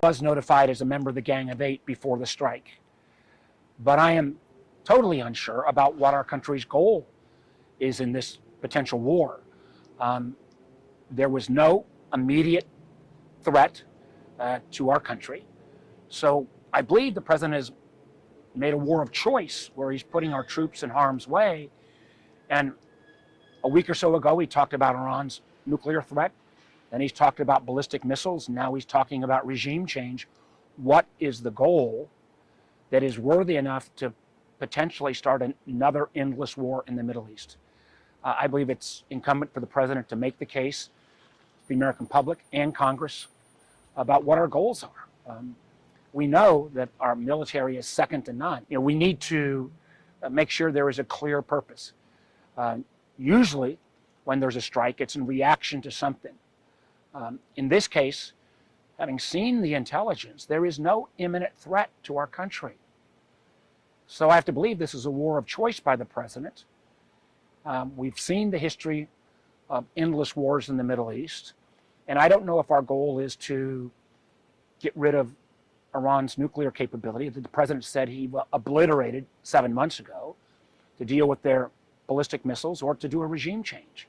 was notified as a member of the Gang of Eight before the strike. But I am totally unsure about what our country's goal is in this potential war. There was no immediate threat to our country. So I believe the president has made a war of choice where he's putting our troops in harm's way. And a week or so ago, he talked about Iran's nuclear threat. Then he's talked about ballistic missiles. Now he's talking about regime change. What is the goal that is worthy enough to potentially start another endless war in the Middle East? I believe it's incumbent for the president to make the case to the American public and Congress about what our goals are. We know that our military is second to none. We need to make sure there is a clear purpose. Usually, when there's a strike, it's in reaction to something. In this case, having seen the intelligence, there is no imminent threat to our country. So I have to believe this is a war of choice by the president. We've seen the history of endless wars in the Middle East, and I don't know if our goal is to get rid of Iran's nuclear capability that the president said he obliterated 7 months ago, to deal with their ballistic missiles, or to do a regime change.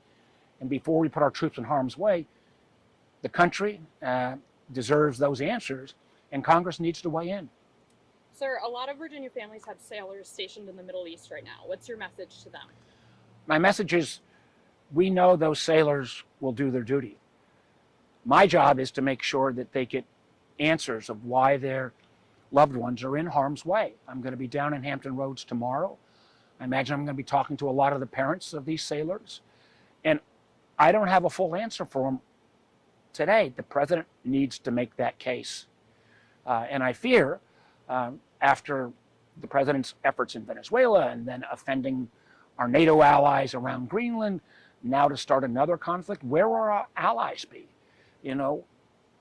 And before we put our troops in harm's way, the country deserves those answers, and Congress needs to weigh in. Sir, a lot of Virginia families have sailors stationed in the Middle East right now. What's your message to them? My message is, we know those sailors will do their duty. My job is to make sure that they get answers of why their loved ones are in harm's way. I'm going to be down in Hampton Roads tomorrow. I imagine I'm going to be talking to a lot of the parents of these sailors. And I don't have a full answer for them today. The president needs to make that case. And I fear, after the president's efforts in Venezuela and then offending our NATO allies around Greenland, now to start another conflict, where will our allies be?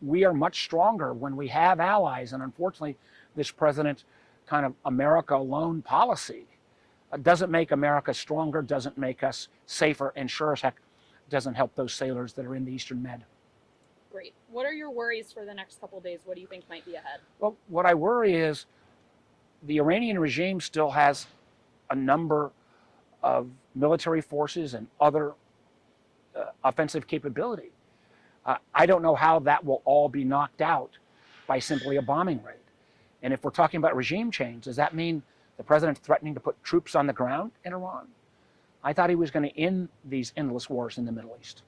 We are much stronger when we have allies, and unfortunately, this president's kind of America alone policy doesn't make America stronger, doesn't make us safer, and sure as heck doesn't help those sailors that are in the Eastern Med. Great. What are your worries for the next couple of days? What do you think might be ahead? Well, what I worry is the Iranian regime still has a number of military forces and other offensive capability. I don't know how that will all be knocked out by simply a bombing raid. And if we're talking about regime change, does that mean the president's threatening to put troops on the ground in Iran? I thought he was going to end these endless wars in the Middle East.